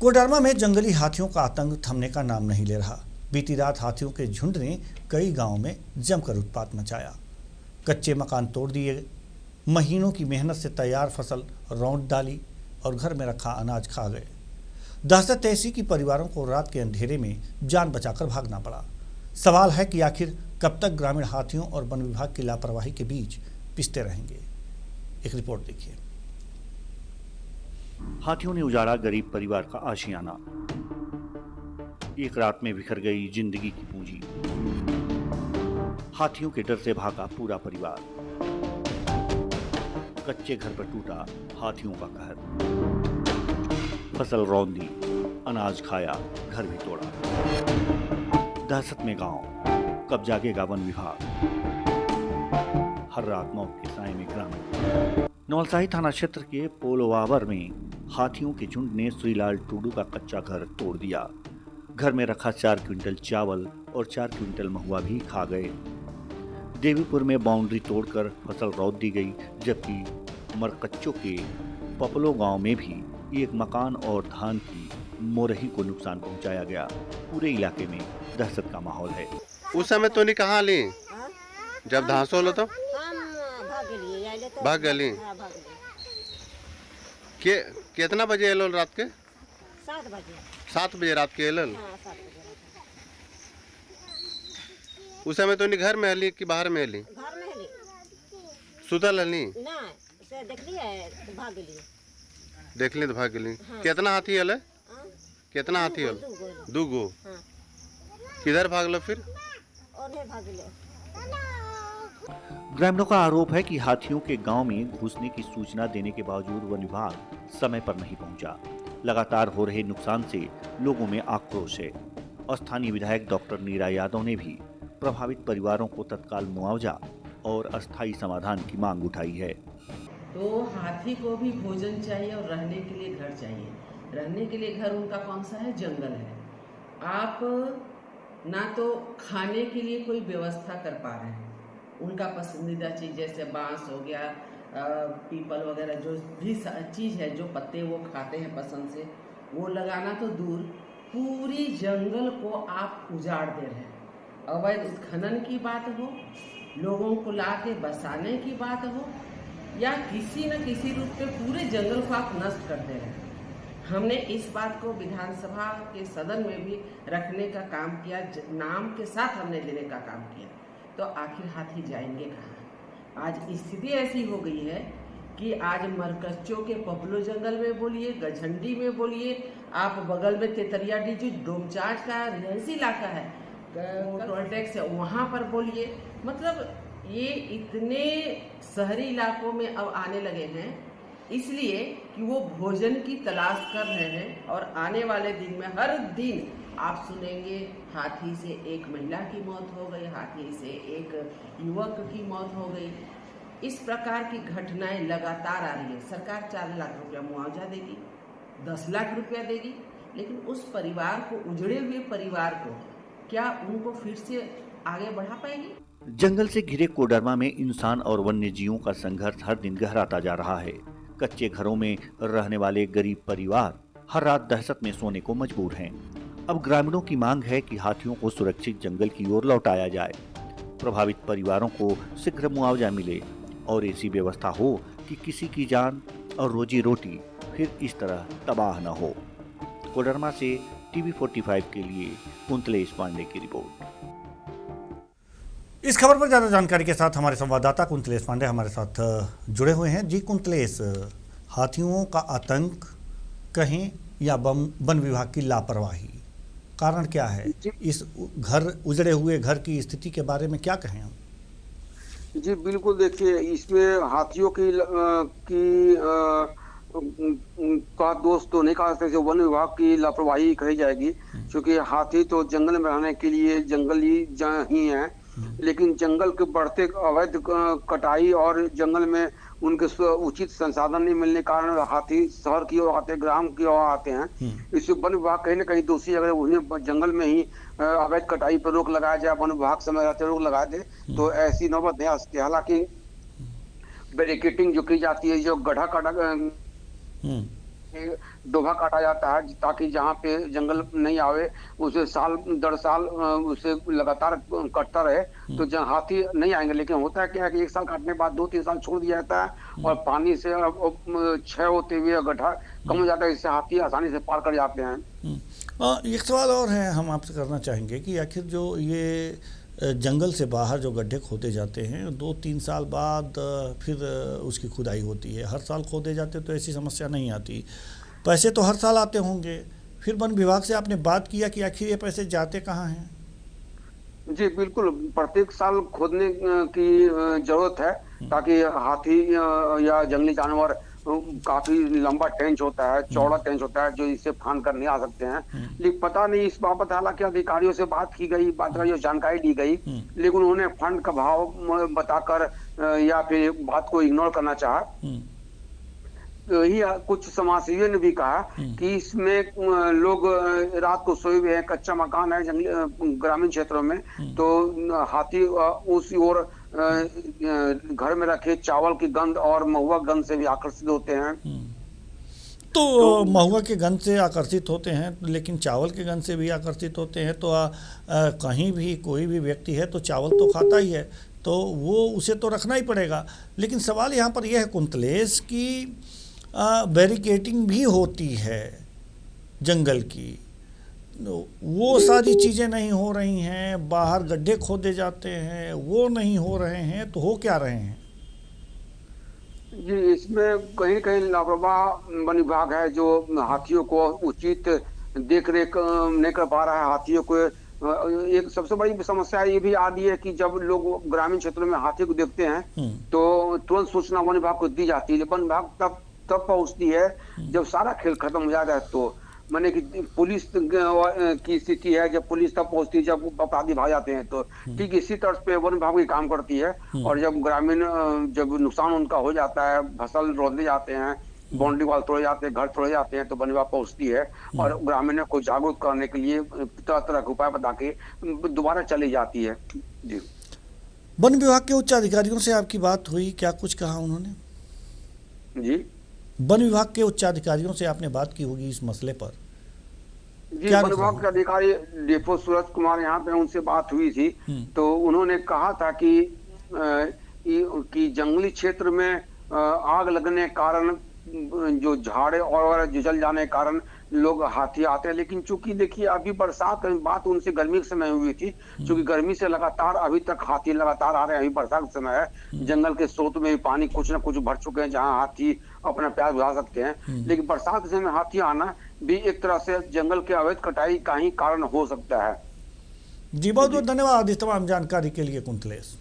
कोडरमा में जंगली हाथियों का आतंक थमने का नाम नहीं ले रहा। बीती रात हाथियों के झुंड ने कई गांवों में जमकर उत्पात मचाया। कच्चे मकान तोड़ दिए, महीनों की मेहनत से तैयार फसल रौंद डाली और घर में रखा अनाज खा गए। दहशत ऐसी कि परिवारों को रात के अंधेरे में जान बचाकर भागना पड़ा। सवाल है कि आखिर कब तक ग्रामीण हाथियों और वन विभाग की लापरवाही के बीच पिसते रहेंगे। एक रिपोर्ट देखिए। हाथियों ने उजाड़ा गरीब परिवार का आशियाना। एक रात में बिखर गई जिंदगी की पूंजी। हाथियों के डर से भागा पूरा परिवार। कच्चे घर पर टूटा हाथियों का कहर। फसल रौंदी, अनाज खाया, घर भी तोड़ा। दहशत में गांव, कब जागेगा वन विभाग। हर रात मौत के साए में ग्रामीण। नौलसाही थाना क्षेत्र के पोलवावर में हाथियों के झुंड ने श्रीलाल टूडू का कच्चा घर तोड़ दिया। घर में रखा 4 क्विंटल चावल और 4 क्विंटल महुआ भी खा गए। देवीपुर में बाउंड्री तोड़कर फसल रौंद दी गई, जबकि मरकच्चों के पपलो गांव में भी एक मकान और धान की मोरही को नुकसान पहुंचाया गया। पूरे इलाके में दहशत का माहौल है। उस समय तो नहीं कहाँ ली जब धांसो लो तो भाग गली। कितना बजे एलो रात के? 7 बजे। 7 बजे रात के एलो? हाँ, 7 बजे। उस समय तो नहीं घर में हली कि बाहर में हली? घर में हली। सुतल हली? ना, उसे देख लिया है तो भाग गई। देख ली तो भाग गई। हाँ। कितना हाथी हले? कितना हाथी हल? 2 गो। हाँ। किधर भागलो फिर? और नहीं भाग गए। ग्रामीणों का आरोप है कि हाथियों के गांव में घुसने की सूचना देने के बावजूद वन विभाग समय पर नहीं पहुंचा। लगातार हो रहे नुकसान से लोगों में आक्रोश है। स्थानीय विधायक डॉक्टर नीरा यादव ने भी प्रभावित परिवारों को तत्काल मुआवजा और अस्थायी समाधान की मांग उठाई है। तो हाथी को भी भोजन चाहिए और रहने के लिए घर चाहिए। रहने के लिए घर उनका कौन सा है? जंगल है। आप ना तो खाने के लिए कोई व्यवस्था कर पा रहे हैं। उनका पसंदीदा चीज़ जैसे बांस हो गया, पीपल वगैरह जो भी चीज़ है, जो पत्ते वो खाते हैं पसंद से, वो लगाना तो दूर, पूरी जंगल को आप उजाड़ दे रहे हैं। अवैध उत्खनन की बात हो, लोगों को ला के बसाने की बात हो, या किसी न किसी रूप में पूरे जंगल को आप नष्ट कर दे रहे हैं। हमने इस बात को विधानसभा के सदन में भी रखने का काम किया, नाम के साथ हमने देने का काम किया। तो आखिर हाथी जाएंगे कहाँ? आज स्थिति ऐसी हो गई है कि आज मरकच्चों के पपलो जंगल में बोलिए, गझंडी में बोलिए, आप बगल में तेतरिया डीजू डोमचांच का रिहायशी इलाका है, टोलटैक्स है, वहाँ पर बोलिए। मतलब ये इतने शहरी इलाकों में अब आने लगे हैं इसलिए कि वो भोजन की तलाश कर रहे हैं। और आने वाले दिन में हर दिन आप सुनेंगे हाथी से एक महिला की मौत हो गई, हाथी से एक युवक की मौत हो गई। इस प्रकार की घटनाएं लगातार आ रही है। सरकार 4 लाख रुपया मुआवजा देगी, 10 लाख रुपया देगी, लेकिन उस परिवार को, उजड़े हुए परिवार को, क्या उनको फिर से आगे बढ़ा पाएगी? जंगल से घिरे कोडरमा में इंसान और वन्य जीवों का संघर्ष हर दिन गहराता जा रहा है। कच्चे घरों में रहने वाले गरीब परिवार हर रात दहशत में सोने को मजबूर हैं। अब ग्रामीणों की मांग है कि हाथियों को सुरक्षित जंगल की ओर लौटाया जाए, प्रभावित परिवारों को शीघ्र मुआवजा मिले और ऐसी व्यवस्था हो कि किसी की जान और रोजी रोटी फिर इस तरह तबाह न हो। कोडरमा से टीवी 45 के लिए कुंतलेश पांडे की रिपोर्ट। इस खबर पर ज़्यादा जानकारी के साथ हमारे संवाददाता कुंतलेश पांडे हमारे साथ जुड़े हुए हैं। जी कुंतलेश, हाथियों का आतंक कहें या वन विभाग की लापरवाही, कारण क्या है? इस घर, उजड़े हुए घर की स्थिति के बारे में क्या कहें हम? जी बिल्कुल, देखिए इसमें हाथियों का दोष तो नहीं कहा सकते, वन विभाग की लापरवाही कही जाएगी, क्योंकि हाथी तो जंगल में रहने के लिए जंगली ही है, लेकिन जंगल के बढ़ते अवैध कटाई और जंगल में उनके उचित संसाधन नहीं मिलने के कारण हाथी शहर की ओर आते, ग्राम की ओर आते हैं। इससे वन विभाग कहीं ना कहीं दोषी, अगर उन्हें जंगल में ही अवैध कटाई पर रोक लगाया जाए, वन विभाग समय रहते रोक लगा दे, तो ऐसी नौबत नहीं आ सकती। हालांकि बैरिकेटिंग जो की जाती है, जो गड्ढा काटा के डोभा काटा जाता है ताकि जहाँ पे जंगल नहीं आवे उसे साल दर साल उसे लगातार कटता रहे, तो जहाँ हाथी नहीं आएंगे। लेकिन होता है क्या है कि एक साल काटने के बाद 2-3 साल छोड़ दिया जाता है और पानी से क्षय होते हुए गड्ढा कम हो जाता है, इससे हाथी आसानी से पार कर जाते हैं। एक सवाल और है, हम आपसे करना चाहेंगे कि आखिर जो ये जंगल से बाहर जो गड्ढे खोदे जाते हैं 2-3 साल बाद फिर उसकी खुदाई होती है, हर साल खोदे जाते तो ऐसी समस्या नहीं आती, पैसे तो हर साल आते होंगे, फिर वन विभाग से आपने बात किया कि आखिर ये पैसे जाते कहाँ हैं? जी बिल्कुल, प्रत्येक साल खोदने की जरूरत है ताकि हाथी या जंगली जानवर काफी लंबा टेंच होता है, चौड़ा टेंच होता है, जो इसे फांद कर नहीं आ सकते हैं। लेकिन पता नहीं इस बाबत हालांकि अधिकारियों से बात की गई, बात का जो जानकारी दी गई, लेकिन उन्होंने फंड का भाव बताकर या फिर बात को इग्नोर करना चाहा। ही कुछ समाजसेवियों ने भी कहा कि इसमें लोग रात को सोए हुए हैं, कच्चा मकान है जंगली ग्रामीण क्षेत्रों में, तो हाथी उस ओर घर में रखे चावल की गंध और महुआ गंध से भी आकर्षित होते हैं। तो महुआ के गंध से आकर्षित होते हैं, लेकिन चावल के गंध से भी आकर्षित होते हैं, तो कहीं भी कोई भी व्यक्ति है तो चावल तो खाता ही है, तो वो उसे तो रखना ही पड़ेगा। लेकिन सवाल यहाँ पर यह है कुंतलेश की बैरिकेटिंग भी होती है जंगल की, वो सारी चीज़ें नहीं हो रही हैं, बाहर गड्ढे खोदे जाते हैं वो नहीं हो रहे हैं, तो हो क्या रहे हैं? जी इसमें कहीं कहीं लापरवाह वन विभाग है जो हाथियों को उचित देख रेख नहीं कर पा रहा है। हाथियों को एक सबसे बड़ी समस्या ये भी आ रही है कि जब लोग ग्रामीण क्षेत्रों में हाथी को देखते हैं तो तुरंत सूचना वन विभाग को दी जाती है। वन विभाग तब पहुंचती है जब सारा खेल खत्म हो जाता है, तो माने कि पुलिस की स्थिति है, जब पुलिस तब पहुंचती है जब अपराधी भाग जाते हैं। तो ठीक इसी तरह पे वन विभाग भी काम करती है, और जब ग्रामीण जब नुकसान उनका हो जाता है, फसल रोधे जाते हैं, बाउंड्री वाल तोड़े जाते हैं, घर तोड़े जाते हैं, तो वन विभाग पहुंचती है और ग्रामीणों को जागरूक करने के लिए तरह तरह के उपाय बता के दोबारा चली जाती है। जी वन विभाग के उच्च अधिकारियों से आपकी बात हुई, क्या कुछ कहा उन्होंने? जी वन विभाग के उच्च अधिकारियों से आपने बात की होगी इस मसले पर? जी वन विभाग के अधिकारी डिपो सूरज कुमार यहाँ पे उनसे बात हुई थी, तो उन्होंने कहा था कि जंगली क्षेत्र में आग लगने के कारण जो झाड़े और जल जाने के कारण लोग हाथी आते हैं। लेकिन चूंकि देखिए अभी बरसात की बात उनसे गर्मी के समय हुई थी, चूंकि गर्मी से लगातार अभी तक हाथी लगातार आ रहे हैं, अभी बरसात का समय है, जंगल के स्रोत में भी पानी कुछ न कुछ भर चुके हैं जहां हाथी अपना प्यास बुझा सकते हैं। लेकिन बरसात के समय हाथी आना भी एक तरह से जंगल के अवैध कटाई का ही कारण हो सकता है। जी बहुत बहुत धन्यवाद इस तमाम जानकारी के लिए कुंतलेश।